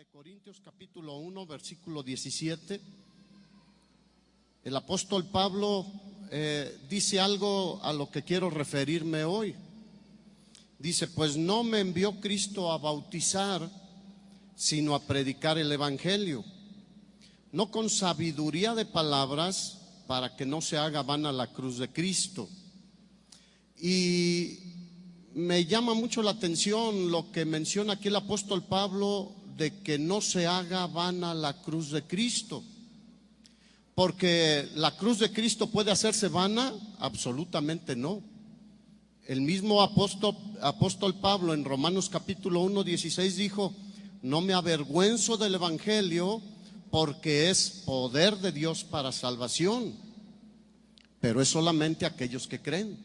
de Corintios capítulo 1, versículo 17, el apóstol Pablo dice algo a lo que quiero referirme hoy. Dice: pues no me envió Cristo a bautizar, sino a predicar el evangelio, no con sabiduría de palabras, para que no se haga vana la cruz de Cristo. Y me llama mucho la atención lo que menciona aquí el apóstol Pablo, de que no se haga vana la cruz de Cristo. Porque la cruz de Cristo puede hacerse vana, absolutamente no. El mismo apóstol Pablo en Romanos capítulo 1, 16 dijo: no me avergüenzo del evangelio, porque es poder de Dios para salvación, pero es solamente aquellos que creen.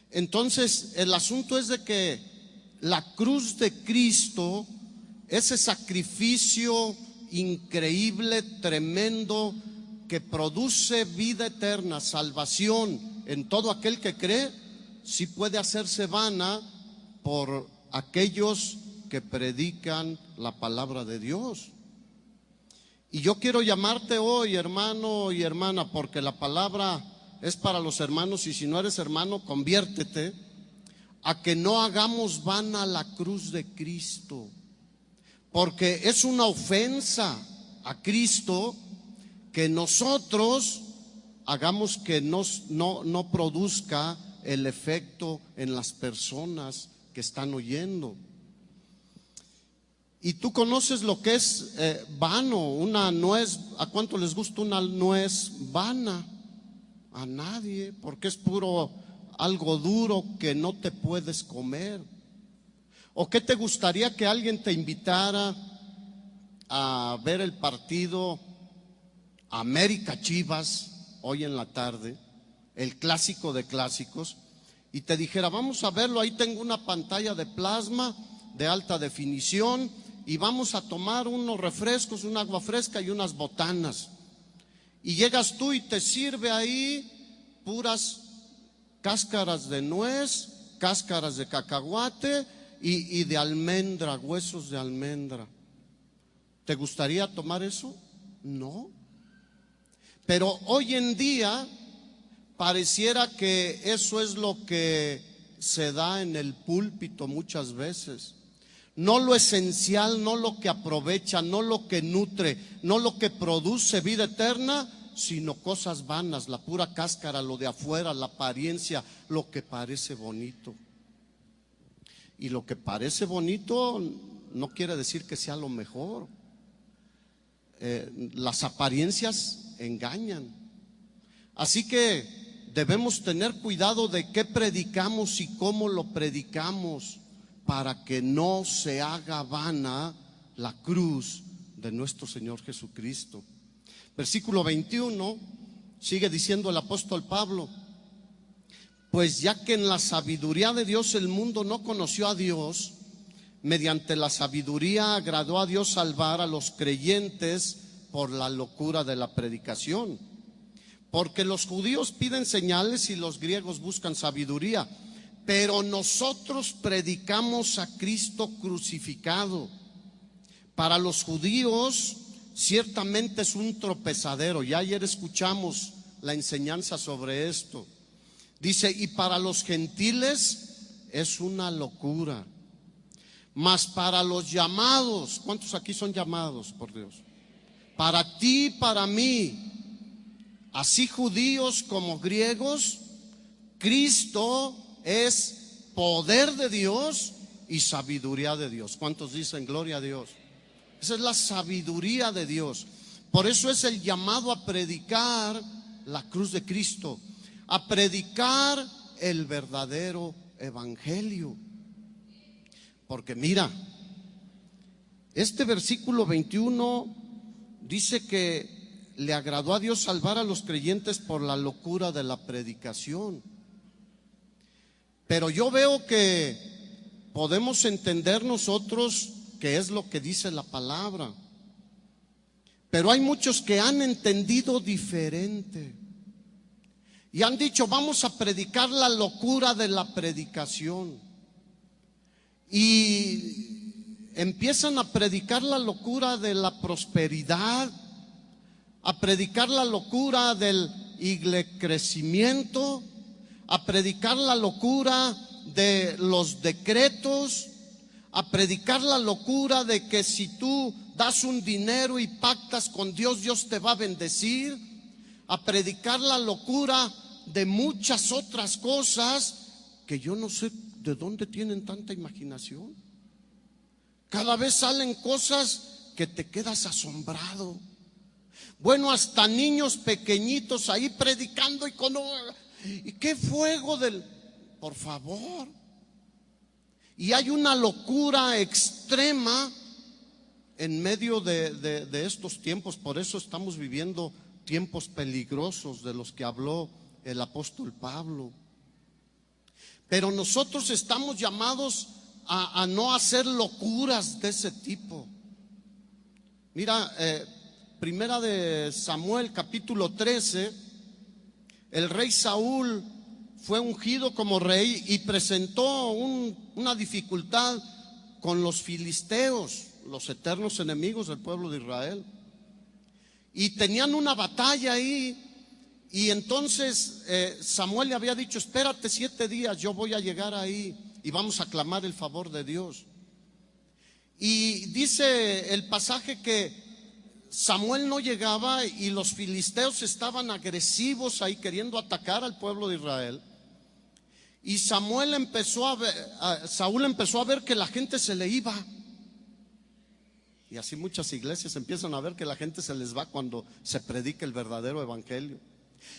Entonces el asunto es de que la cruz de Cristo, ese sacrificio increíble, tremendo, que produce vida eterna, salvación en todo aquel que cree, sí puede hacerse vana por aquellos que predican la palabra de Dios. Y yo quiero llamarte hoy, hermano y hermana, porque la palabra es para los hermanos, y si no eres hermano, conviértete, a que no hagamos vana la cruz de Cristo, porque es una ofensa a Cristo que nosotros hagamos que no produzca el efecto en las personas que están oyendo. Y tú conoces lo que es vano, una nuez. ¿A cuánto les gusta una nuez vana? A nadie, porque es puro algo duro que no te puedes comer. ¿O qué te gustaría que alguien te invitara a ver el partido América Chivas hoy en la tarde, el clásico de clásicos, y te dijera: vamos a verlo, ahí tengo una pantalla de plasma de alta definición y vamos a tomar unos refrescos, un agua fresca y unas botanas? Y llegas tú y te sirve ahí puras cáscaras de nuez, cáscaras de cacahuate y de almendra, huesos de almendra. ¿Te gustaría tomar eso? No. Pero hoy en día pareciera que eso es lo que se da en el púlpito muchas veces. No lo esencial, no lo que aprovecha, no lo que nutre, no lo que produce vida eterna, sino cosas vanas, la pura cáscara, lo de afuera, la apariencia, lo que parece bonito. Y lo que parece bonito no quiere decir que sea lo mejor. Las apariencias engañan. Así que debemos tener cuidado de qué predicamos y cómo lo predicamos, para que no se haga vana la cruz de nuestro Señor Jesucristo. Versículo 21 sigue diciendo el apóstol Pablo: pues ya que en la sabiduría de Dios el mundo no conoció a Dios, mediante la sabiduría agradó a Dios salvar a los creyentes por la locura de la predicación. Porque los judíos piden señales y los griegos buscan sabiduría, pero nosotros predicamos a Cristo crucificado. Para los judíos ciertamente es un tropezadero. Ya ayer escuchamos la enseñanza sobre esto. Dice: y para los gentiles es una locura, mas para los llamados, ¿cuántos aquí son llamados por Dios? Para ti, para mí, así judíos como griegos, Cristo es poder de Dios y sabiduría de Dios. ¿Cuántos dicen gloria a Dios? Esa es la sabiduría de Dios. Por eso es el llamado a predicar la cruz de Cristo, a predicar el verdadero evangelio. Porque mira, este versículo 21 dice que le agradó a Dios salvar a los creyentes por la locura de la predicación. Pero yo veo que podemos entender nosotros qué es lo que dice la palabra, pero hay muchos que han entendido diferente y han dicho: vamos a predicar la locura de la predicación. Y empiezan a predicar la locura de la prosperidad, a predicar la locura del crecimiento, a predicar la locura de los decretos, a predicar la locura de que si tú das un dinero y pactas con Dios, Dios te va a bendecir, a predicar la locura de muchas otras cosas que yo no sé de dónde tienen tanta imaginación. Cada vez salen cosas que te quedas asombrado. Bueno, hasta niños pequeñitos ahí predicando y qué fuego por favor. Y hay una locura extrema en medio de estos tiempos. Por eso estamos viviendo tiempos peligrosos de los que habló el apóstol Pablo. Pero nosotros estamos llamados a no hacer locuras de ese tipo. Mira, primera de Samuel capítulo 13, el rey Saúl fue ungido como rey y presentó una dificultad con los filisteos, los eternos enemigos del pueblo de Israel. Y tenían una batalla ahí. Y entonces Samuel le había dicho: espérate 7 días, yo voy a llegar ahí y vamos a clamar el favor de Dios. Y dice el pasaje que Samuel no llegaba y los filisteos estaban agresivos ahí queriendo atacar al pueblo de Israel. Y Saúl empezó a ver que la gente se le iba. Y así muchas iglesias empiezan a ver que la gente se les va cuando se predica el verdadero evangelio.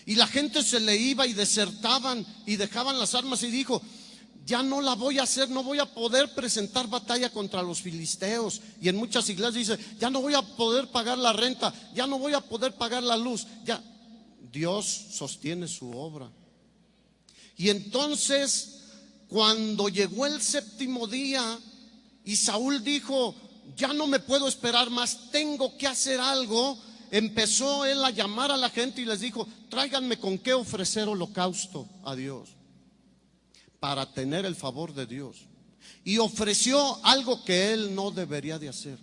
Y la gente se le iba y desertaban y dejaban las armas, y dijo: ya no la voy a hacer, no voy a poder presentar batalla contra los filisteos. Y en muchas iglesias dice: ya no voy a poder pagar la renta, ya no voy a poder pagar la luz. Ya, Dios sostiene su obra. Y entonces, cuando llegó el 7º día y Saúl dijo: ya no me puedo esperar más, tengo que hacer algo, empezó él a llamar a la gente y les dijo: tráiganme con qué ofrecer holocausto a Dios para tener el favor de Dios. Y ofreció algo que él no debería de hacer.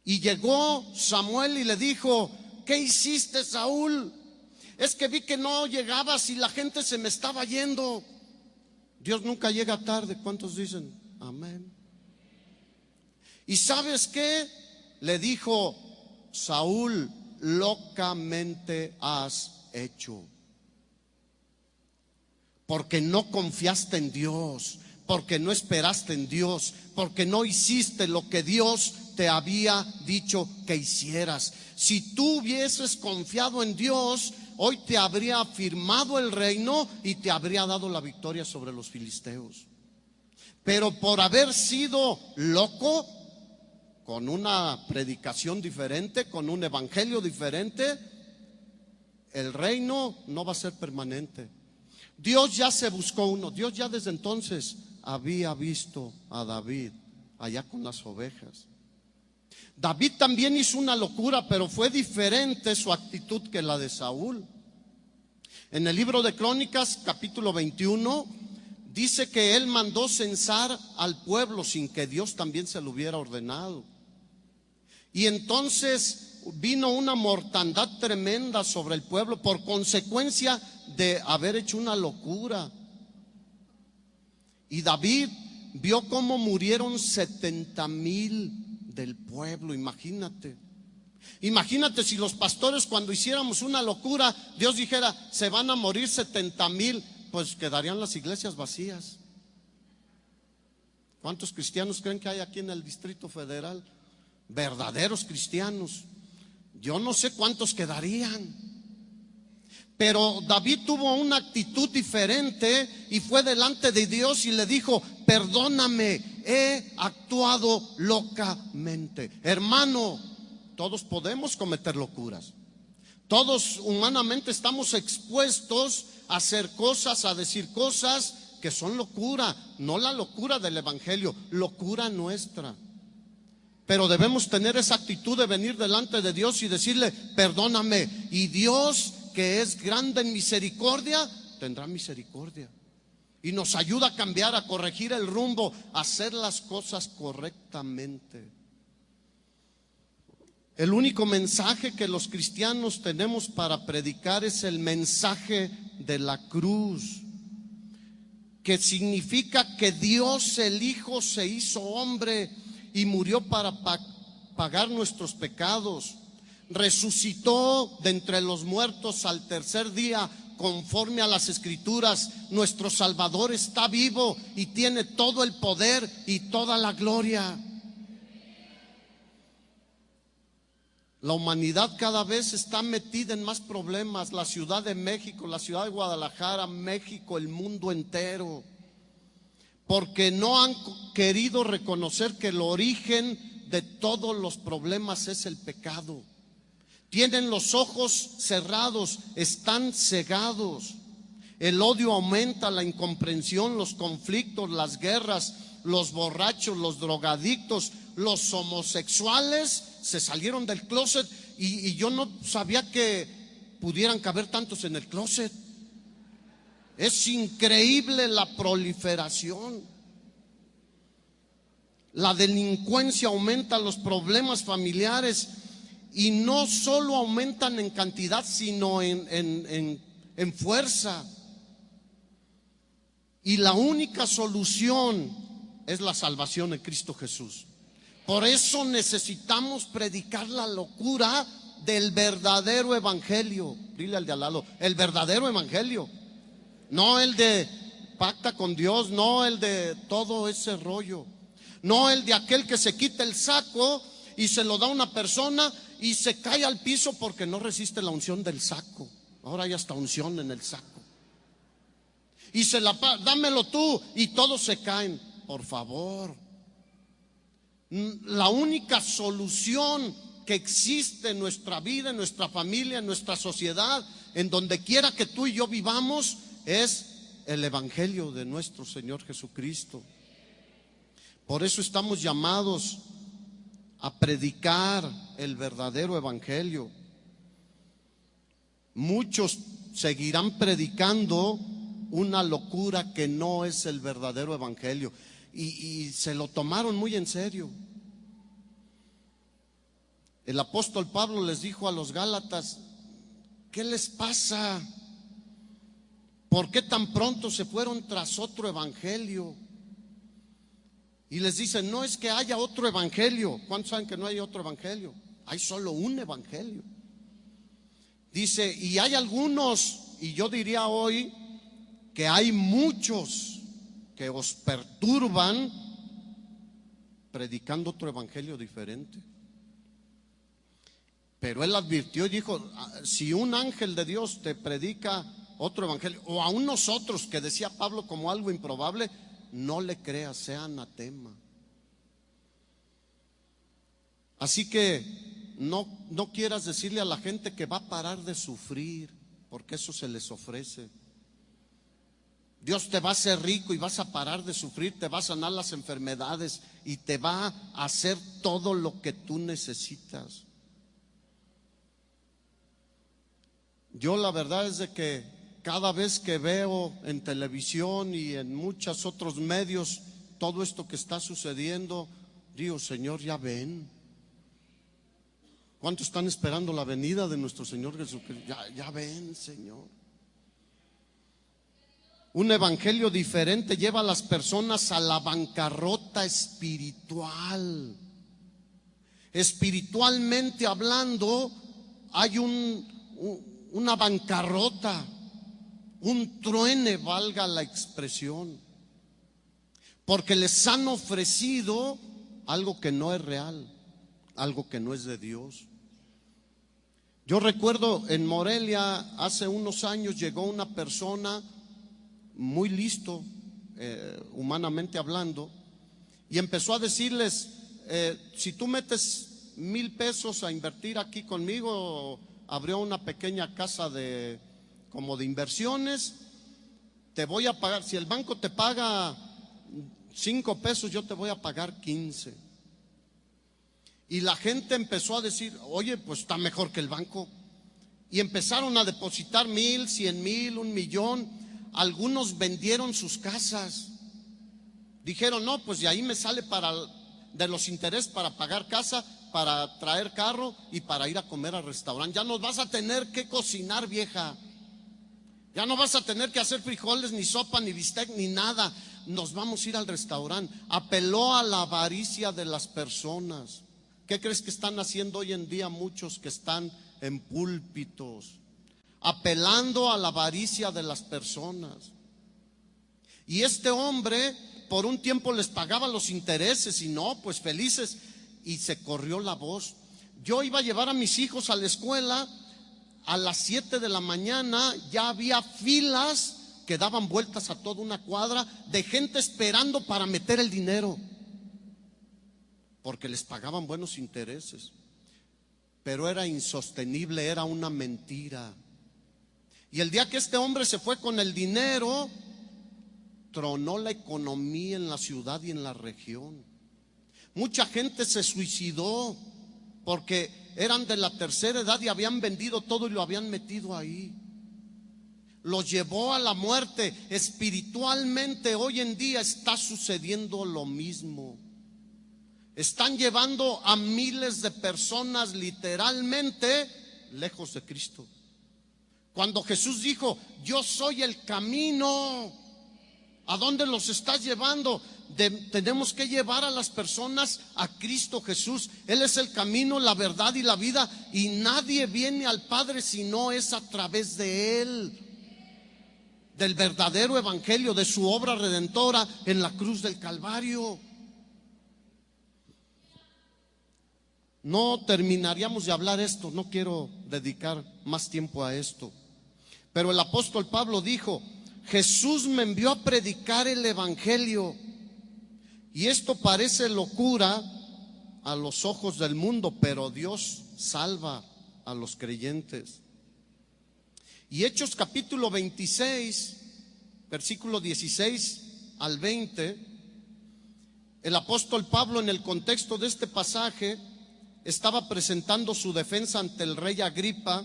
Y llegó Samuel y le dijo: ¿qué hiciste, Saúl? Es que vi que no llegabas y la gente se me estaba yendo. Dios nunca llega tarde. ¿Cuántos dicen amén? ¿Y sabes qué? Le dijo Saúl: locamente has hecho, porque no confiaste en Dios, porque no esperaste en Dios, porque no hiciste lo que Dios te había dicho que hicieras. Si tú hubieses confiado en Dios, hoy te habría firmado el reino y te habría dado la victoria sobre los filisteos. Pero por haber sido loco, con una predicación diferente, con un evangelio diferente, el reino no va a ser permanente. Dios ya se buscó uno. Dios ya desde entonces había visto a David allá con las ovejas. David también hizo una locura, pero fue diferente su actitud que la de Saúl. En el libro de Crónicas, capítulo 21, dice que él mandó censar al pueblo sin que Dios también se lo hubiera ordenado. Y entonces vino una mortandad tremenda sobre el pueblo por consecuencia de haber hecho una locura. Y David vio cómo murieron 70,000 del pueblo. Imagínate si los pastores, cuando hiciéramos una locura, Dios dijera: se van a morir 70,000, pues quedarían las iglesias vacías. ¿Cuántos cristianos creen que hay aquí en el Distrito Federal? Verdaderos cristianos. Yo no sé cuántos quedarían. Pero David tuvo una actitud diferente y fue delante de Dios y le dijo: perdóname, he actuado locamente. Hermano, todos podemos cometer locuras. Todos humanamente estamos expuestos a hacer cosas, a decir cosas que son locura. No la locura del evangelio, locura nuestra. Pero debemos tener esa actitud de venir delante de Dios y decirle: perdóname. Y Dios, que es grande en misericordia, tendrá misericordia. y nos ayuda a cambiar, a corregir el rumbo, a hacer las cosas correctamente. El único mensaje que los cristianos tenemos para predicar es el mensaje de la cruz, que significa que Dios el Hijo se hizo hombre y murió para pagar nuestros pecados. Resucitó de entre los muertos al tercer día, conforme a las Escrituras. Nuestro Salvador está vivo y tiene todo el poder y toda la gloria. La humanidad cada vez está metida en más problemas. La Ciudad de México, la ciudad de Guadalajara, México, el mundo entero, porque no han querido reconocer que el origen de todos los problemas es el pecado. Tienen los ojos cerrados, están cegados. El odio aumenta, la incomprensión, los conflictos, las guerras, los borrachos, los drogadictos, los homosexuales se salieron del closet y yo no sabía que pudieran caber tantos en el closet. Es increíble la proliferación. La delincuencia aumenta, los problemas familiares, y no solo aumentan en cantidad, sino en fuerza. Y la única solución es la salvación en Cristo Jesús. Por eso necesitamos predicar la locura del verdadero evangelio. Dile al de al lado, el verdadero evangelio. No el de pacta con Dios, no el de todo ese rollo. No el de aquel que se quita el saco y se lo da a una persona y se cae al piso porque no resiste la unción del saco. Ahora hay hasta unción en el saco. Y dámelo tú, y todos se caen. Por favor. La única solución que existe en nuestra vida, en nuestra familia, en nuestra sociedad, en donde quiera que tú y yo vivamos, es el evangelio de nuestro Señor Jesucristo. Por eso estamos llamados a predicar el verdadero evangelio. Muchos seguirán predicando una locura que no es el verdadero evangelio, y se lo tomaron muy en serio. El apóstol Pablo les dijo a los Gálatas: ¿qué les pasa? ¿Por qué tan pronto se fueron tras otro evangelio? Y les dice: no es que haya otro evangelio. ¿Cuántos saben que no hay otro evangelio? Hay solo un evangelio. Dice: y hay algunos, y yo diría hoy que hay muchos que os perturban predicando otro evangelio diferente. Pero él advirtió y dijo: si un ángel de Dios te predica otro evangelio, o aún nosotros, que decía Pablo como algo improbable, no le creas, sea anatema. Así que no quieras decirle a la gente que va a parar de sufrir, porque eso se les ofrece. Dios te va a hacer rico y vas a parar de sufrir, te va a sanar las enfermedades y te va a hacer todo lo que tú necesitas. Yo la verdad es de que cada vez que veo en televisión y en muchos otros medios todo esto que está sucediendo, digo: Señor, ya ven. ¿Cuántos están esperando la venida de nuestro Señor Jesucristo? Ya ven, Señor. Un evangelio diferente lleva a las personas a la bancarrota espiritual. Espiritualmente hablando, hay una bancarrota, un truene, valga la expresión, porque les han ofrecido algo que no es real, algo que no es de Dios. Yo recuerdo en Morelia hace unos años llegó una persona muy listo, humanamente hablando, y empezó a decirles: si tú metes 1,000 pesos a invertir aquí conmigo, abrió una pequeña casa como de inversiones, te voy a pagar, si el banco te paga 5 pesos, yo te voy a pagar 15. Y la gente empezó a decir: oye, pues está mejor que el banco. Y empezaron a depositar 1,000, 100,000, 1,000,000, algunos vendieron sus casas. Dijeron, no, pues de ahí me sale de los intereses para pagar casa, para traer carro y para ir a comer al restaurante. Ya no vas a tener que cocinar, vieja. Ya no vas a tener que hacer frijoles, ni sopa, ni bistec, ni nada. Nos vamos a ir al restaurante. Apeló a la avaricia de las personas. ¿Qué crees que están haciendo hoy en día muchos que están en púlpitos? Apelando a la avaricia de las personas. Y este hombre por un tiempo les pagaba los intereses y no, pues felices. Y se corrió la voz. Yo iba a llevar a mis hijos a la escuela. A las 7 de la mañana ya había filas que daban vueltas a toda una cuadra de gente esperando para meter el dinero, porque les pagaban buenos intereses. Pero era insostenible, era una mentira. Y el día que este hombre se fue con el dinero, tronó la economía en la ciudad y en la región. Mucha gente se suicidó porque eran de la tercera edad y habían vendido todo y lo habían metido ahí. Los llevó a la muerte. Espiritualmente hoy en día está sucediendo lo mismo. Están llevando a miles de personas literalmente lejos de Cristo. Cuando Jesús dijo, yo soy el camino, ¿a dónde los estás llevando? Tenemos que llevar a las personas a Cristo Jesús. Él es el camino, la verdad y la vida, y nadie viene al Padre si no es a través de Él, del verdadero evangelio, de su obra redentora en la cruz del Calvario. No terminaríamos de hablar esto, no quiero dedicar más tiempo a esto, pero el apóstol Pablo dijo, Jesús me envió a predicar el evangelio. Y esto parece locura a los ojos del mundo, pero Dios salva a los creyentes. Y Hechos capítulo 26, versículo 16 al 20, el apóstol Pablo, en el contexto de este pasaje, estaba presentando su defensa ante el rey Agripa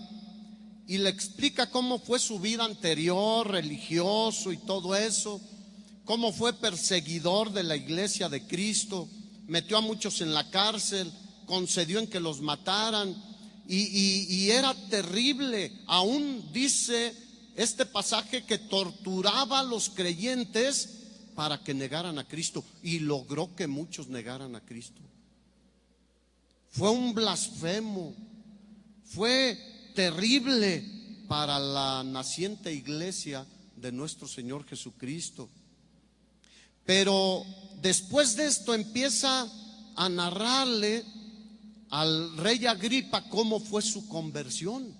y le explica cómo fue su vida anterior, religioso y todo eso. Cómo fue perseguidor de la iglesia de Cristo, metió a muchos en la cárcel, concedió en que los mataran y era terrible. Aún dice este pasaje que torturaba a los creyentes para que negaran a Cristo, y logró que muchos negaran a Cristo. Fue un blasfemo, fue terrible para la naciente iglesia de nuestro Señor Jesucristo. Pero después de esto empieza a narrarle al rey Agripa cómo fue su conversión.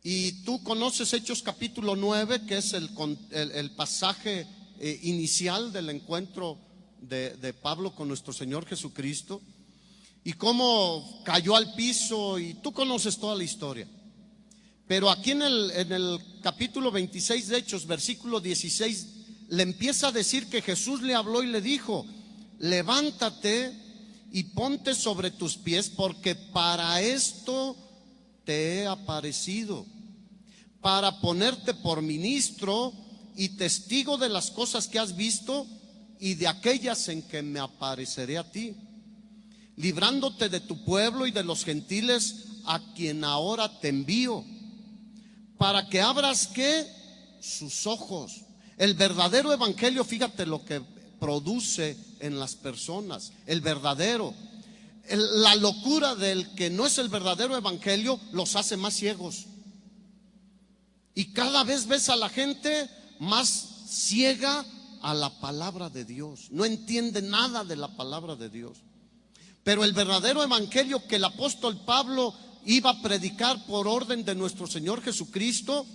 Y tú conoces Hechos capítulo 9, que es el pasaje inicial del encuentro de Pablo con nuestro Señor Jesucristo, y cómo cayó al piso, y tú conoces toda la historia. Pero aquí en el capítulo 26 de Hechos, versículo 16, le empieza a decir que Jesús le habló y le dijo, levántate y ponte sobre tus pies, porque para esto te he aparecido, para ponerte por ministro y testigo de las cosas que has visto y de aquellas en que me apareceré a ti, librándote de tu pueblo y de los gentiles a quien ahora te envío, para que abras ¿qué? Sus ojos. El verdadero evangelio, fíjate lo que produce en las personas, el verdadero. La locura del que no es el verdadero evangelio los hace más ciegos. Y cada vez ves a la gente más ciega a la palabra de Dios. No entiende nada de la palabra de Dios. Pero el verdadero evangelio que el apóstol Pablo iba a predicar por orden de nuestro Señor Jesucristo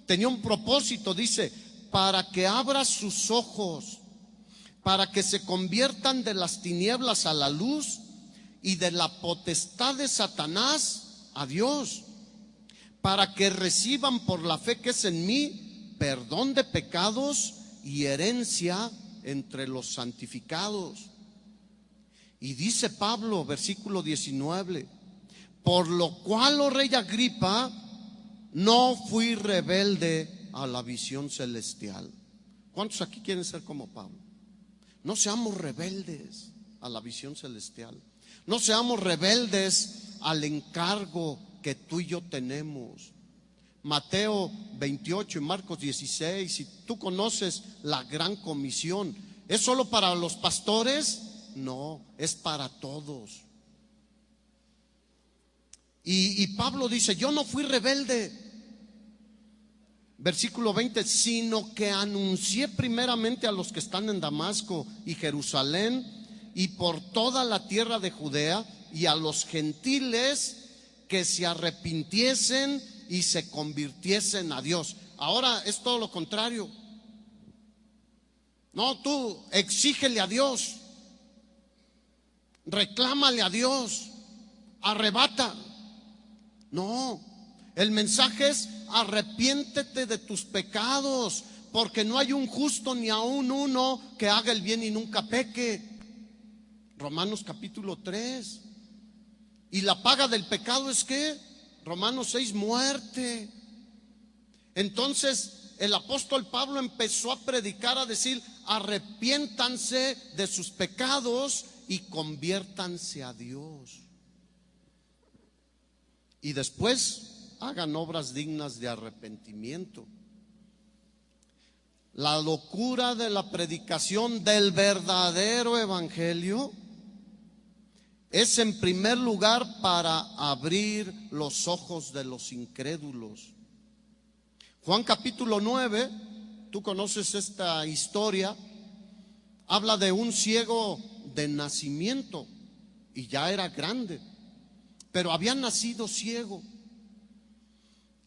tenía un propósito, dice, para que abra sus ojos, para que se conviertan de las tinieblas a la luz y de la potestad de Satanás a Dios, para que reciban por la fe que es en mí perdón de pecados y herencia entre los santificados. Y dice Pablo, versículo 19, por lo cual, oh rey Agripa, no fui rebelde a la visión celestial. ¿Cuántos aquí quieren ser como Pablo? No seamos rebeldes a la visión celestial. No seamos rebeldes al encargo que tú y yo tenemos. Mateo 28 y Marcos 16, si tú conoces la gran comisión, ¿es solo para los pastores? No, es para todos. Y Pablo dice, yo no fui rebelde, versículo 20, sino que anuncié primeramente a los que están en Damasco y Jerusalén y por toda la tierra de Judea y a los gentiles que se arrepintiesen y se convirtiesen a Dios. Ahora es todo lo contrario. No, tú exígele a Dios, reclámale a Dios, arrebata. No, el mensaje es arrepiéntete de tus pecados, porque no hay un justo ni aún uno que haga el bien y nunca peque. Romanos capítulo 3. Y la paga del pecado es ¿qué? Romanos 6, muerte. Entonces el apóstol Pablo empezó a predicar, a decir, arrepiéntanse de sus pecados y conviértanse a Dios. Y después hagan obras dignas de arrepentimiento. La locura de la predicación del verdadero evangelio es en primer lugar para abrir los ojos de los incrédulos. Juan capítulo 9, tú conoces esta historia, habla de un ciego de nacimiento y ya era grande, pero había nacido ciego.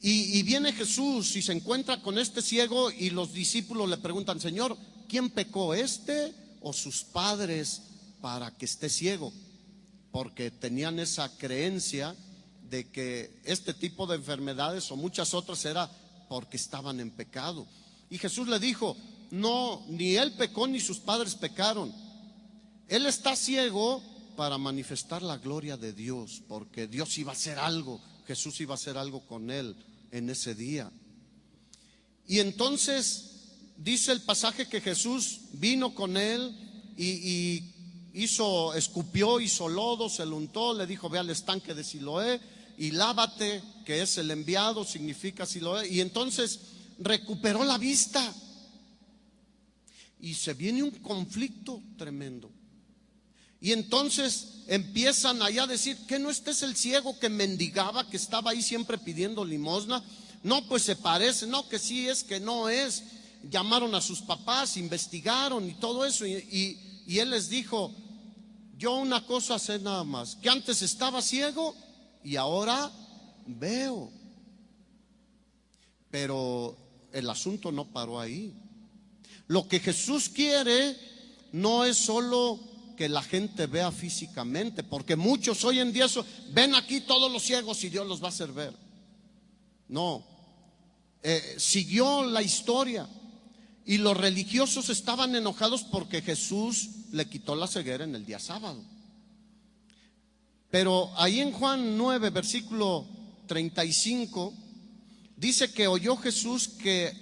Y viene Jesús y se encuentra con este ciego y los discípulos le preguntan, Señor, ¿quién pecó, este o sus padres para que esté ciego? Porque tenían esa creencia de que este tipo de enfermedades o muchas otras era porque estaban en pecado. Y Jesús le dijo, no, ni él pecó ni sus padres pecaron. Él está ciego para manifestar la gloria de Dios, porque Dios iba a hacer algo, Jesús iba a hacer algo con él en ese día. Y entonces dice el pasaje que Jesús vino con él y escupió, hizo lodo, se lo untó, le dijo, ve al estanque de Siloé y lávate, que es el enviado, significa Siloé. Y entonces recuperó la vista. Y se viene un conflicto tremendo. Y entonces empiezan allá a decir, ¿que no este es el ciego que mendigaba, que estaba ahí siempre pidiendo limosna? No, pues se parece, no, que sí es, que no es. Llamaron a sus papás, investigaron y todo eso. Y él les dijo, yo una cosa sé nada más, que antes estaba ciego y ahora veo. Pero el asunto no paró ahí. Lo que Jesús quiere no es solo que la gente vea físicamente, porque muchos hoy en día ven aquí todos los ciegos y Dios los va a hacer ver. No, siguió la historia y los religiosos estaban enojados porque Jesús le quitó la ceguera en el día sábado. Pero ahí en Juan 9, versículo 35, dice que oyó Jesús que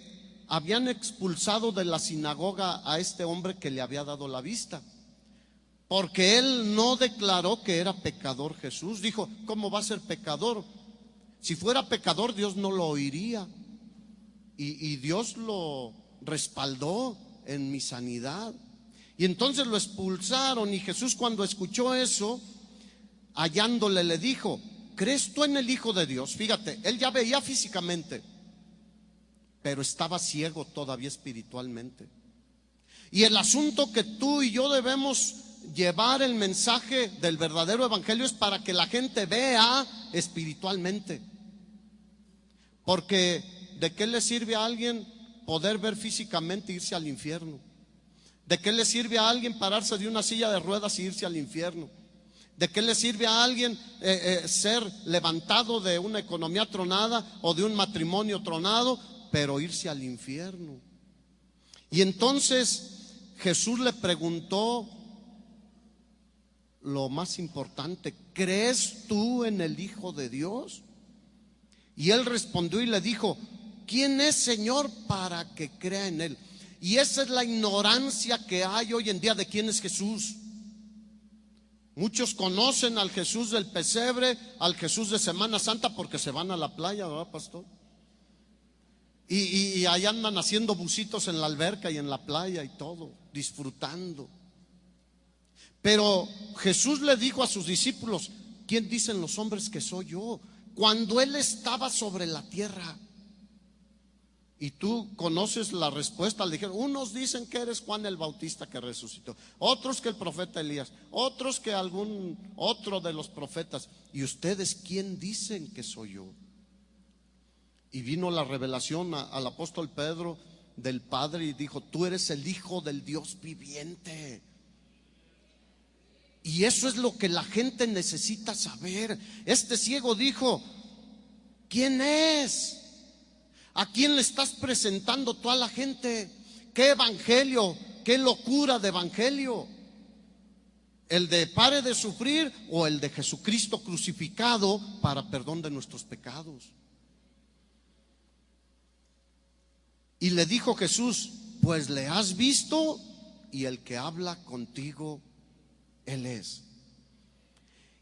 habían expulsado de la sinagoga a este hombre que le había dado la vista, porque él no declaró que era pecador. Jesús dijo, ¿cómo va a ser pecador? Si fuera pecador, Dios no lo oiría. Y Dios lo respaldó en mi sanidad. Y entonces lo expulsaron. Y Jesús, cuando escuchó eso, hallándole, le dijo, ¿crees tú en el Hijo de Dios? Fíjate, él ya veía físicamente, pero estaba ciego todavía espiritualmente. Y el asunto que tú y yo debemos llevar, el mensaje del verdadero evangelio, es para que la gente vea espiritualmente. Porque ¿de qué le sirve a alguien poder ver físicamente e irse al infierno? ¿De qué le sirve a alguien pararse de una silla de ruedas e irse al infierno? ¿De qué le sirve a alguien ser levantado de una economía tronada o de un matrimonio tronado, pero irse al infierno? Y entonces Jesús le preguntó lo más importante, ¿crees tú en el Hijo de Dios? Y él respondió y le dijo, ¿quién es, Señor, para que crea en Él? Y esa es la ignorancia que hay hoy en día de quién es Jesús. Muchos conocen al Jesús del pesebre, al Jesús de Semana Santa, porque se van a la playa, ¿verdad, pastor? Y ahí andan haciendo bucitos en la alberca y en la playa y todo, disfrutando. Pero Jesús le dijo a sus discípulos: ¿quién dicen los hombres que soy yo? Cuando Él estaba sobre la tierra. Y tú conoces la respuesta. Le dijeron: unos dicen que eres Juan el Bautista que resucitó, otros que el profeta Elías, otros que algún otro de los profetas. ¿Y ustedes quién dicen que soy yo? Y vino la revelación al apóstol Pedro del Padre y dijo: tú eres el Hijo del Dios viviente. Y eso es lo que la gente necesita saber. Este ciego dijo: ¿quién es? ¿A quién le estás presentando tú a la gente? ¿Qué evangelio? ¿Qué locura de evangelio? ¿El de pare de sufrir o el de Jesucristo crucificado para perdón de nuestros pecados? Y le dijo Jesús: pues le has visto, y el que habla contigo, Él es.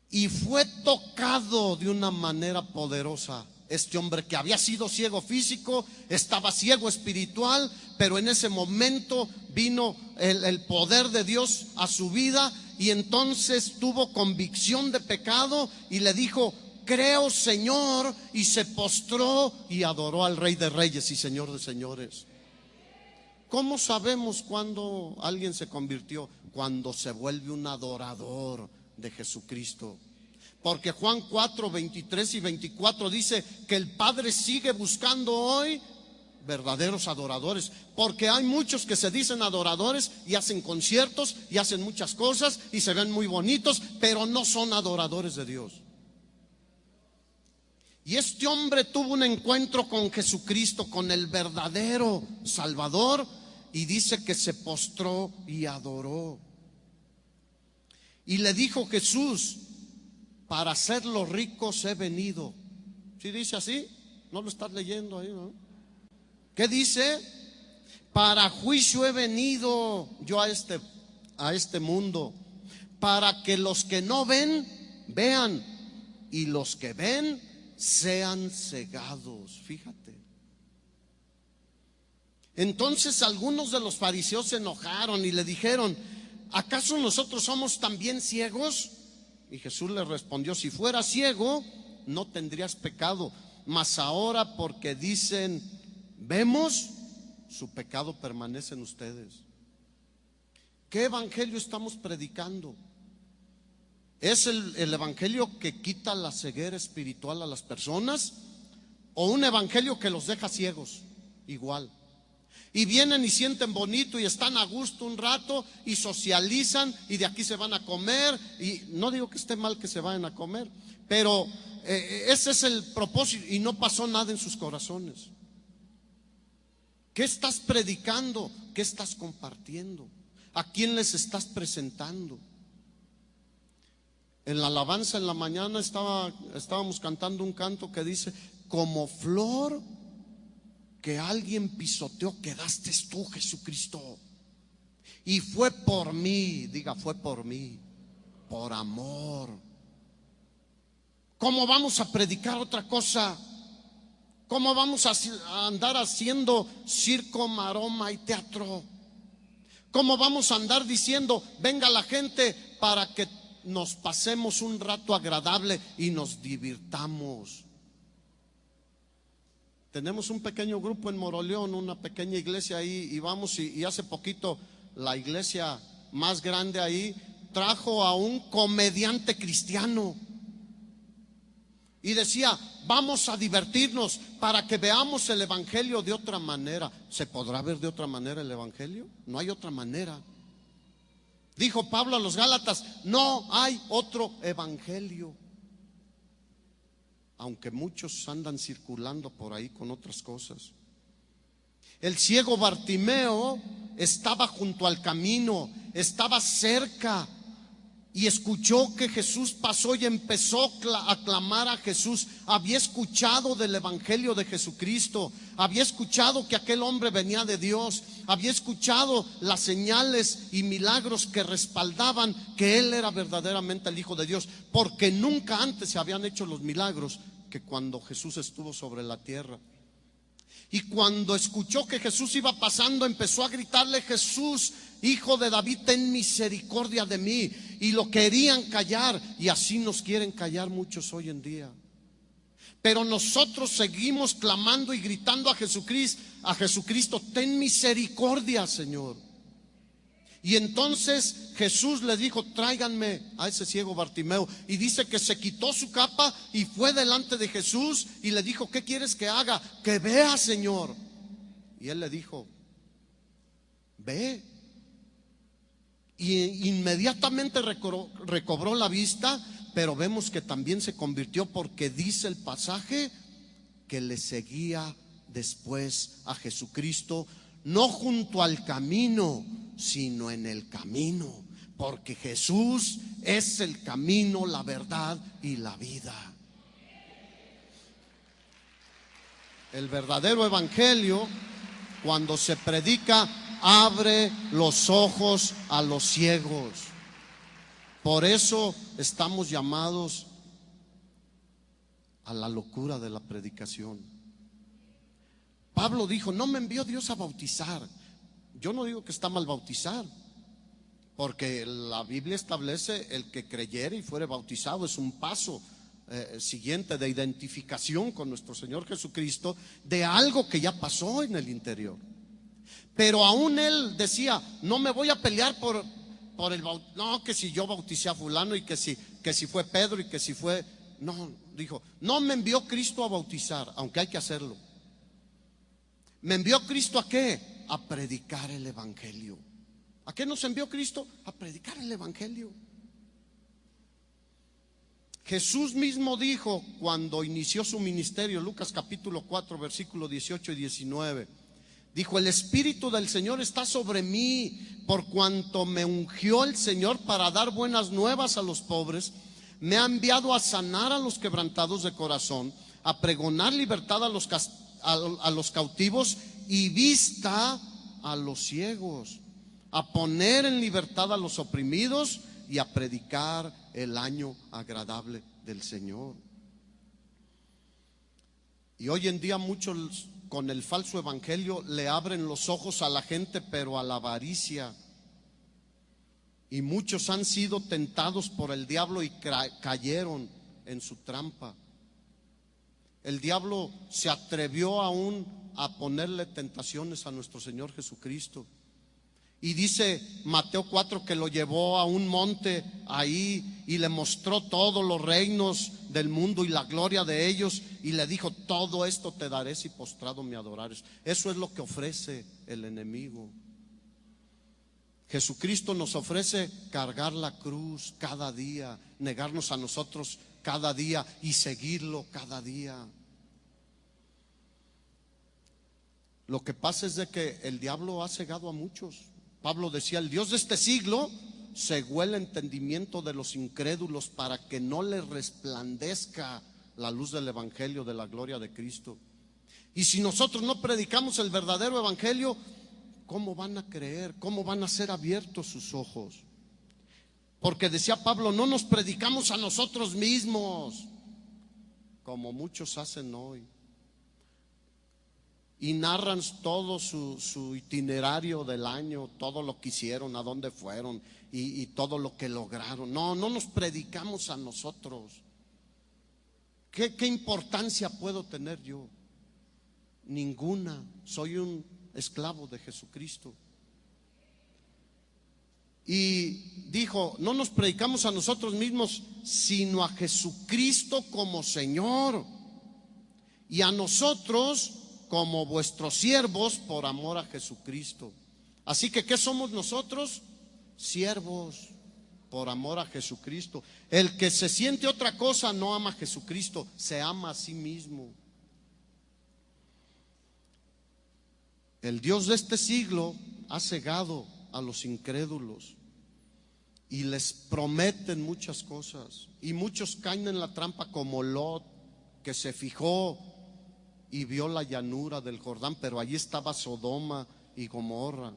Y fue tocado de una manera poderosa. Este hombre que había sido ciego físico, estaba ciego espiritual, pero en ese momento vino el poder de Dios a su vida, y entonces tuvo convicción de pecado y le dijo: creo, Señor, y se postró y adoró al Rey de Reyes y Señor de Señores. ¿Cómo sabemos cuando alguien se convirtió? Cuando se vuelve un adorador de Jesucristo. Porque Juan 4, 23 y 24 dice que el Padre sigue buscando hoy verdaderos adoradores. Porque hay muchos que se dicen adoradores y hacen conciertos y hacen muchas cosas y se ven muy bonitos, pero no son adoradores de Dios. Y este hombre tuvo un encuentro con Jesucristo, con el verdadero Salvador, y dice que se postró y adoró. Y le dijo Jesús: para hacer los ricos he venido. ¿Sí dice así? No lo estás leyendo ahí, ¿no? ¿Qué dice? Para juicio he venido yo a este mundo, para que los que no ven, vean, y los que ven, sean cegados. Fíjate. Entonces algunos de los fariseos se enojaron y le dijeron: ¿acaso nosotros somos también ciegos? Y Jesús le respondió: si fuera ciego, no tendrías pecado, mas ahora porque dicen vemos, su pecado permanece en ustedes. ¿Qué evangelio estamos predicando? ¿Es el evangelio que quita la ceguera espiritual a las personas? ¿O un evangelio que los deja ciegos? Igual. Y vienen y sienten bonito y están a gusto un rato y socializan y de aquí se van a comer. Y no digo que esté mal que se vayan a comer, pero ese es el propósito, y no pasó nada en sus corazones. ¿Qué estás predicando? ¿Qué estás compartiendo? ¿A quién les estás presentando? En la alabanza en la mañana estábamos cantando un canto que dice: como flor que alguien pisoteó, quedaste tú, Jesucristo. Y fue por mí, diga, fue por mí, por amor. ¿Cómo vamos a predicar otra cosa? ¿Cómo vamos a andar haciendo circo, maroma y teatro? ¿Cómo vamos a andar diciendo venga la gente para que nos pasemos un rato agradable y nos divirtamos? Tenemos un pequeño grupo en Moroleón, una pequeña iglesia ahí, y vamos, y hace poquito la iglesia más grande ahí trajo a un comediante cristiano y decía: vamos a divertirnos para que veamos el evangelio de otra manera. ¿Se podrá ver de otra manera el evangelio? No hay otra manera. Dijo Pablo a los Gálatas: no hay otro evangelio. Aunque muchos andan circulando por ahí con otras cosas. El ciego Bartimeo estaba junto al camino, estaba cerca, y escuchó que Jesús pasó y empezó a clamar a Jesús. Había escuchado del evangelio de Jesucristo, había escuchado que aquel hombre venía de Dios, había escuchado las señales y milagros que respaldaban que él era verdaderamente el Hijo de Dios, porque nunca antes se habían hecho los milagros que cuando Jesús estuvo sobre la tierra. Y cuando escuchó que Jesús iba pasando, empezó a gritarle: Jesús, Hijo de David, ten misericordia de mí. Y lo querían callar, y así nos quieren callar muchos hoy en día. Pero nosotros seguimos clamando y gritando a Jesucristo: ten misericordia, Señor. Y entonces Jesús le dijo: tráiganme a ese ciego Bartimeo. Y dice que se quitó su capa y fue delante de Jesús y le dijo: ¿qué quieres que haga? Que vea, Señor. Y él le dijo: ve. Y inmediatamente recobró la vista, pero vemos que también se convirtió, porque dice el pasaje que le seguía después a Jesucristo, no junto al camino, sino en el camino, porque Jesús es el camino, la verdad y la vida. El verdadero evangelio, cuando se predica, abre los ojos a los ciegos. Por eso estamos llamados a la locura de la predicación. Pablo dijo: no me envió Dios a bautizar. Yo no digo que está mal bautizar, porque la Biblia establece: el que creyere y fuere bautizado. Es un paso siguiente de identificación con nuestro Señor Jesucristo de algo que ya pasó en el interior. Pero aún él decía: no me voy a pelear por el bautismo. No, que si yo bauticé a fulano, y que si fue Pedro, y que si fue... No, dijo: no me envió Cristo a bautizar, aunque hay que hacerlo. ¿Me envió Cristo a qué? A predicar el evangelio. ¿A qué nos envió Cristo? A predicar el evangelio. Jesús mismo dijo cuando inició su ministerio, Lucas capítulo 4, versículo 18 y 19, dijo: el Espíritu del Señor está sobre mí, por cuanto me ungió el Señor para dar buenas nuevas a los pobres. Me ha enviado a sanar a los quebrantados de corazón, a pregonar libertad a los cautivos y vista a los ciegos, a poner en libertad a los oprimidos y a predicar el año agradable del Señor. Y hoy en día muchos, con el falso evangelio, le abren los ojos a la gente, pero a la avaricia. Y muchos han sido tentados por el diablo y cayeron en su trampa. El diablo se atrevió aún a ponerle tentaciones a nuestro Señor Jesucristo. Y dice Mateo 4 que lo llevó a un monte ahí y le mostró todos los reinos del mundo y la gloria de ellos, y le dijo: todo esto te daré si postrado me adorares. Eso es lo que ofrece el enemigo. Jesucristo nos ofrece cargar la cruz cada día, negarnos a nosotros cada día y seguirlo cada día. Lo que pasa es de que el diablo ha cegado a muchos. Pablo decía: el Dios de este siglo cegó el entendimiento de los incrédulos para que no les resplandezca la luz del evangelio de la gloria de Cristo. Y si nosotros no predicamos el verdadero evangelio, ¿cómo van a creer? ¿Cómo van a ser abiertos sus ojos? Porque decía Pablo: no nos predicamos a nosotros mismos, como muchos hacen hoy, y narran todo su itinerario del año, todo lo que hicieron, a dónde fueron y todo lo que lograron. No nos predicamos a nosotros. ¿Qué importancia puedo tener yo? Ninguna. Soy un esclavo de Jesucristo. Y dijo: no nos predicamos a nosotros mismos, sino a Jesucristo como Señor, y a nosotros como vuestros siervos por amor a Jesucristo. Así que ¿qué somos nosotros? Siervos por amor a Jesucristo. El que se siente otra cosa no ama a Jesucristo, se ama a sí mismo. El Dios de este siglo ha cegado a los incrédulos. y les prometen muchas cosas. Y muchos caen en la trampa como Lot, que se fijó y vio la llanura del Jordán, pero allí estaba Sodoma y Gomorra.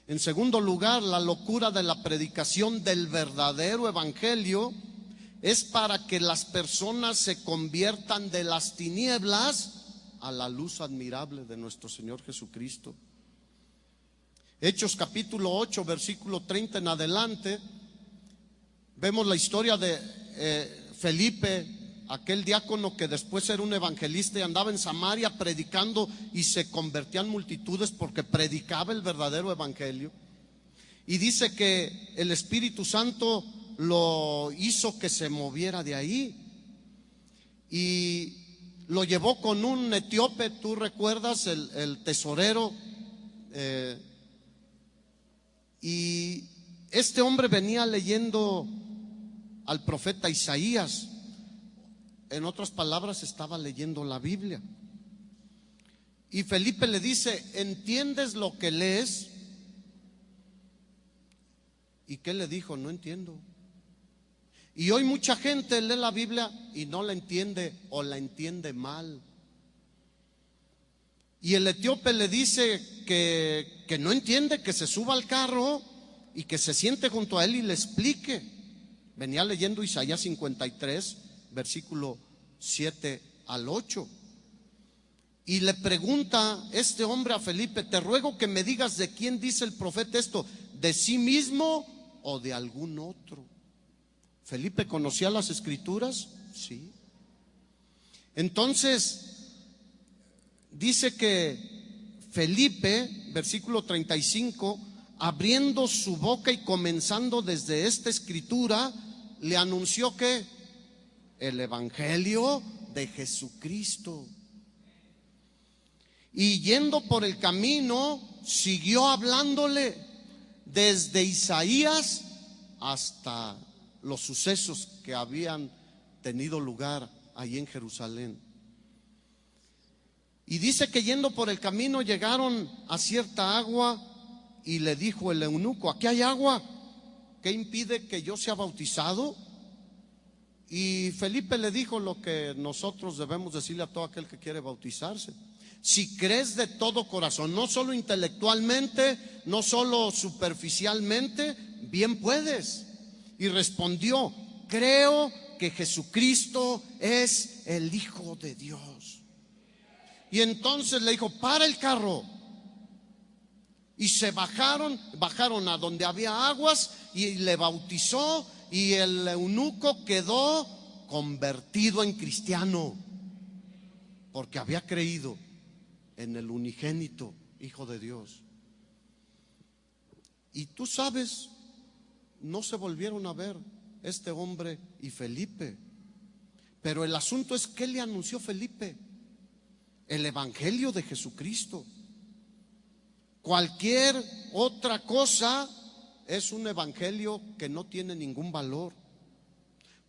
En segundo lugar, la locura de la predicación del verdadero evangelio es para que las personas se conviertan de las tinieblas a la luz admirable de nuestro Señor Jesucristo. Hechos capítulo 8, versículo 30 en adelante, vemos la historia de Felipe, aquel diácono que después era un evangelista y andaba en Samaria predicando, y se convertían multitudes porque predicaba el verdadero evangelio. Y dice que el Espíritu Santo lo hizo que se moviera de ahí y lo llevó con un etíope. Tú recuerdas, el tesorero, y este hombre venía leyendo al profeta Isaías. En otras palabras, estaba leyendo la Biblia. Y Felipe le dice: ¿entiendes lo que lees? ¿Y qué le dijo? No entiendo. Y hoy mucha gente lee la Biblia y no la entiende, o la entiende mal. Y el etíope le dice que no entiende, que se suba al carro y que se siente junto a él y le explique. Venía leyendo Isaías 53, versículo 7 al 8. Y le pregunta este hombre a Felipe: te ruego que me digas de quién dice el profeta esto, de sí mismo o de algún otro. ¿Felipe conocía las escrituras? Sí. Entonces dice que Felipe, versículo 35, abriendo su boca y comenzando desde esta escritura, le anunció que el evangelio de Jesucristo. Y yendo por el camino, siguió hablándole desde Isaías hasta los sucesos que habían tenido lugar allí en Jerusalén. Y dice que yendo por el camino llegaron a cierta agua, y le dijo el eunuco: aquí hay agua, ¿qué impide que yo sea bautizado? Y Felipe le dijo lo que nosotros debemos decirle a todo aquel que quiere bautizarse: si crees de todo corazón, no solo intelectualmente, no solo superficialmente, bien puedes. Y respondió: creo que Jesucristo es el Hijo de Dios. Y entonces le dijo: para el carro. Y se bajaron a donde había aguas, y le bautizó, y el eunuco quedó convertido en cristiano, porque había creído en el unigénito Hijo de Dios. Y tú sabes, no se volvieron a ver este hombre y Felipe. Pero el asunto es: ¿qué le anunció Felipe? El evangelio de Jesucristo. Cualquier otra cosa es un evangelio que no tiene ningún valor,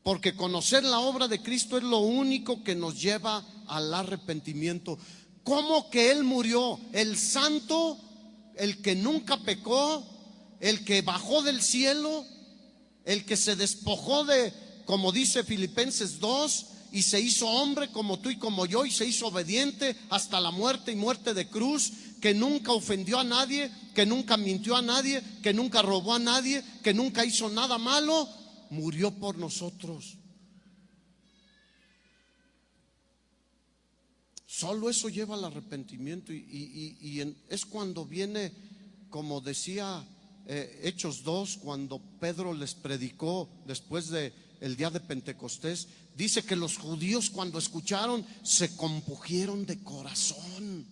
porque conocer la obra de Cristo es lo único que nos lleva al arrepentimiento. ¿Cómo que Él murió? El santo, el que nunca pecó, el que bajó del cielo, el que se despojó de, como dice Filipenses 2, y se hizo hombre como tú y como yo, y se hizo obediente hasta la muerte, y muerte de cruz, que nunca ofendió a nadie, que nunca mintió a nadie, que nunca robó a nadie, que nunca hizo nada malo, murió por nosotros. Solo eso lleva al arrepentimiento, es cuando viene, como decía Hechos 2, cuando Pedro les predicó después de el día de Pentecostés. Dice que los judíos, cuando escucharon, se compungieron de corazón.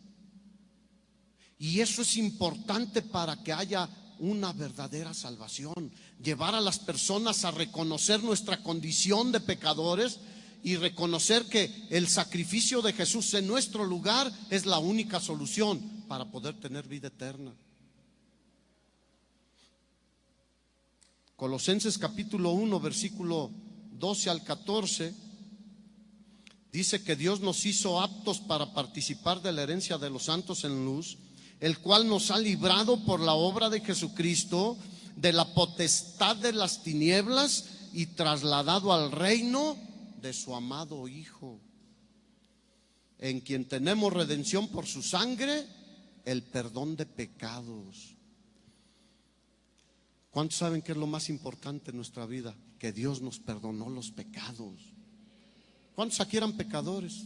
Y eso es importante para que haya una verdadera salvación. Llevar a las personas a reconocer nuestra condición de pecadores y reconocer que el sacrificio de Jesús en nuestro lugar es la única solución para poder tener vida eterna. Colosenses capítulo 1, versículo 12 al 14, dice que Dios nos hizo aptos para participar de la herencia de los santos en luz, el cual nos ha librado por la obra de Jesucristo, de la potestad de las tinieblas y trasladado al reino de su amado Hijo, en quien tenemos redención por su sangre, el perdón de pecados. ¿Cuántos saben que es lo más importante en nuestra vida? Que Dios nos perdonó los pecados. ¿Cuántos aquí eran pecadores?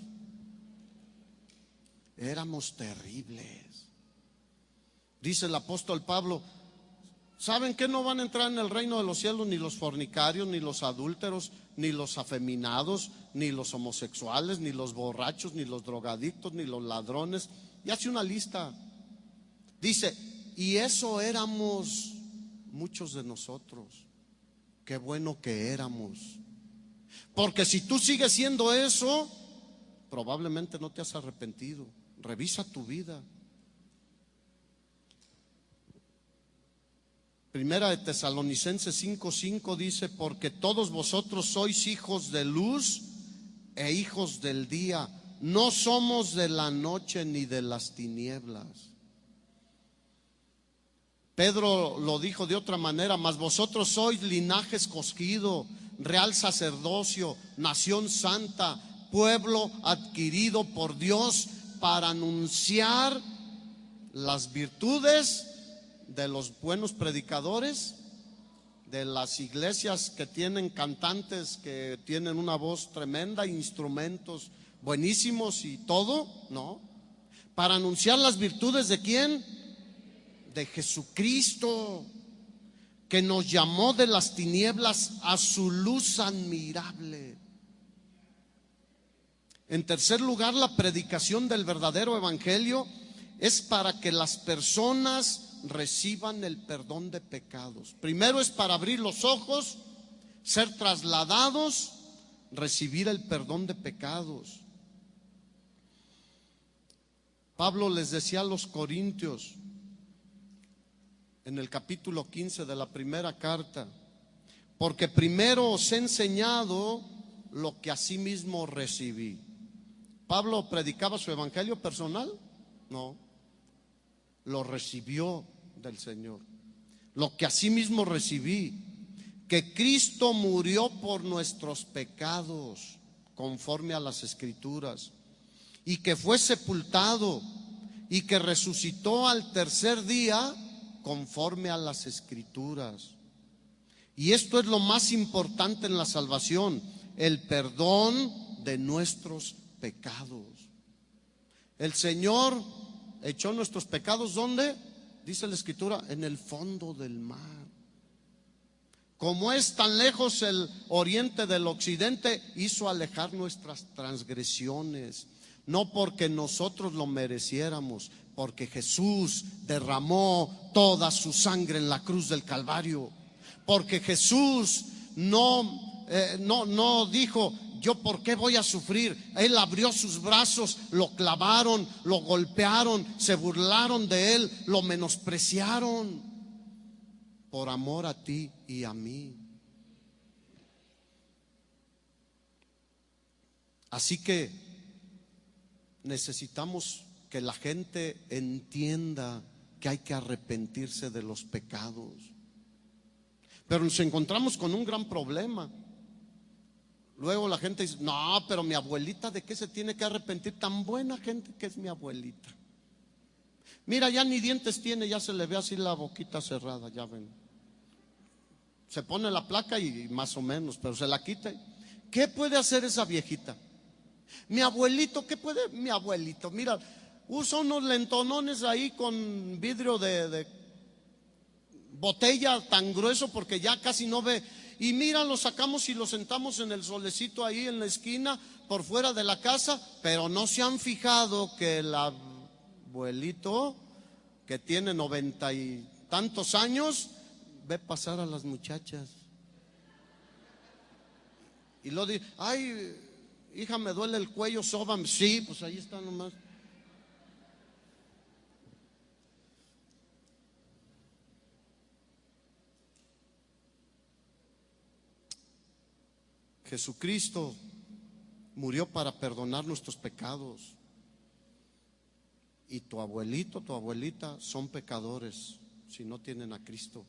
Éramos terribles. Dice el apóstol Pablo, ¿saben que no van a entrar en el reino de los cielos ni los fornicarios, ni los adúlteros, ni los afeminados, ni los homosexuales, ni los borrachos, ni los drogadictos, ni los ladrones? Y hace una lista. Dice, y eso éramos muchos de nosotros. Qué bueno que éramos. Porque si tú sigues siendo eso, probablemente no te has arrepentido. Revisa tu vida. Primera de Tesalonicenses 5:5 dice, porque todos vosotros sois hijos de luz e hijos del día, no somos de la noche ni de las tinieblas. Pedro lo dijo de otra manera, mas vosotros sois linaje escogido, real sacerdocio, nación santa, pueblo adquirido por Dios para anunciar las virtudes de los buenos predicadores, de las iglesias que tienen cantantes que tienen una voz tremenda, instrumentos buenísimos y todo, ¿no? Para anunciar las virtudes ¿de quién? De Jesucristo, que nos llamó de las tinieblas a su luz admirable. En tercer lugar, la predicación del verdadero evangelio es para que las personas reciban el perdón de pecados. Primero es para abrir los ojos, ser trasladados, recibir el perdón de pecados. Pablo les decía a los corintios en el capítulo 15 de la primera carta, porque primero os he enseñado lo que asimismo recibí. ¿Pablo predicaba su evangelio personal? No, lo recibió del Señor. Lo que asimismo recibí, que Cristo murió por nuestros pecados, conforme a las Escrituras, y que fue sepultado, y que resucitó al tercer día, conforme a las Escrituras. Y esto es lo más importante en la salvación, el perdón de nuestros pecados. El Señor echó nuestros pecados, ¿dónde? Dice la Escritura, en el fondo del mar. Como es tan lejos el oriente del occidente, hizo alejar nuestras transgresiones. No porque nosotros lo mereciéramos, porque Jesús derramó toda su sangre en la cruz del Calvario. Porque Jesús no dijo, yo por qué voy a sufrir. Él abrió sus brazos, lo clavaron, lo golpearon, se burlaron de él, lo menospreciaron, por amor a ti y a mí. Así que necesitamos que la gente entienda que hay que arrepentirse de los pecados. Pero nos encontramos con un gran problema. Luego la gente dice, no, pero mi abuelita, ¿de qué se tiene que arrepentir? Tan buena gente que es mi abuelita. Mira, ya ni dientes tiene, ya se le ve así la boquita cerrada, ya ven. Se pone la placa y más o menos, pero se la quita. ¿Qué puede hacer esa viejita? Mi abuelito, ¿qué puede? Mi abuelito, mira, usa unos lentonones ahí con vidrio de botella tan grueso porque ya casi no ve. Y mira, lo sacamos y lo sentamos en el solecito ahí en la esquina, por fuera de la casa, pero no se han fijado que el abuelito, que tiene 90 y tantos años, ve pasar a las muchachas. Y lo dice, ay, hija, me duele el cuello, sóbame. Sí, pues ahí está nomás. Jesucristo murió para perdonar nuestros pecados. Y tu abuelito, tu abuelita son pecadores si no tienen a Cristo.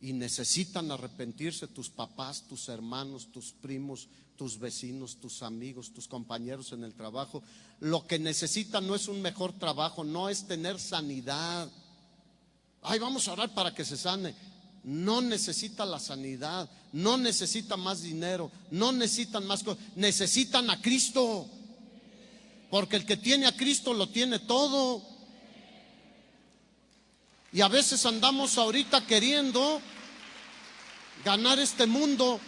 y necesitan arrepentirse tus papás, tus hermanos, tus primos, tus vecinos, tus amigos, tus compañeros en el trabajo. Lo que necesitan no es un mejor trabajo, no es tener sanidad. Ay, vamos a orar para que se sane. No necesita la sanidad, no necesita más dinero, no necesitan más cosas, necesitan a Cristo. Porque el que tiene a Cristo lo tiene todo. Y a veces andamos ahorita queriendo ganar este mundo,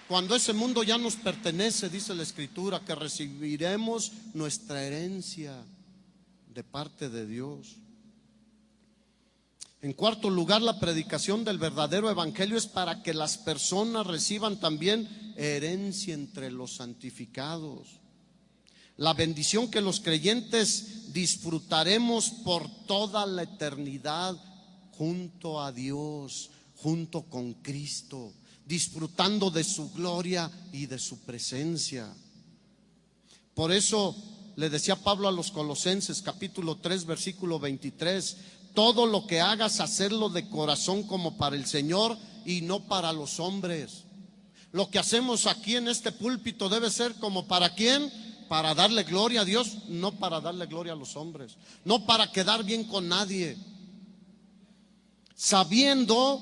cuando ese mundo ya nos pertenece, dice la Escritura, que recibiremos nuestra herencia de parte de Dios. En cuarto lugar, la predicación del verdadero evangelio es para que las personas reciban también herencia entre los santificados. La bendición que los creyentes disfrutaremos por toda la eternidad junto a Dios, junto con Cristo, disfrutando de su gloria y de su presencia. Por eso le decía Pablo a los Colosenses, capítulo 3, versículo 23: todo lo que hagas, hacerlo de corazón como para el Señor y no para los hombres. Lo que hacemos aquí en este púlpito debe ser como para ¿quién? Para darle gloria a Dios, no para darle gloria a los hombres, no para quedar bien con nadie, sabiendo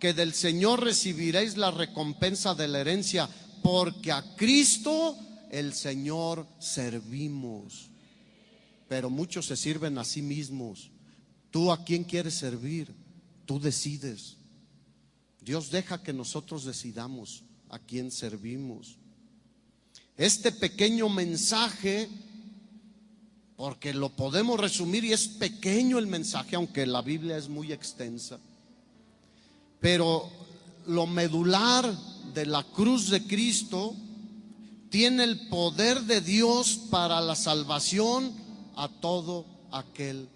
que del Señor recibiréis la recompensa de la herencia, porque a Cristo el Señor servimos. Pero muchos se sirven a sí mismos. ¿Tú a quién quieres servir? Tú decides. Dios deja que nosotros decidamos a quién servimos. Este pequeño mensaje, porque lo podemos resumir y es pequeño el mensaje, aunque la Biblia es muy extensa, pero lo medular de la cruz de Cristo tiene el poder de Dios para la salvación a todo aquel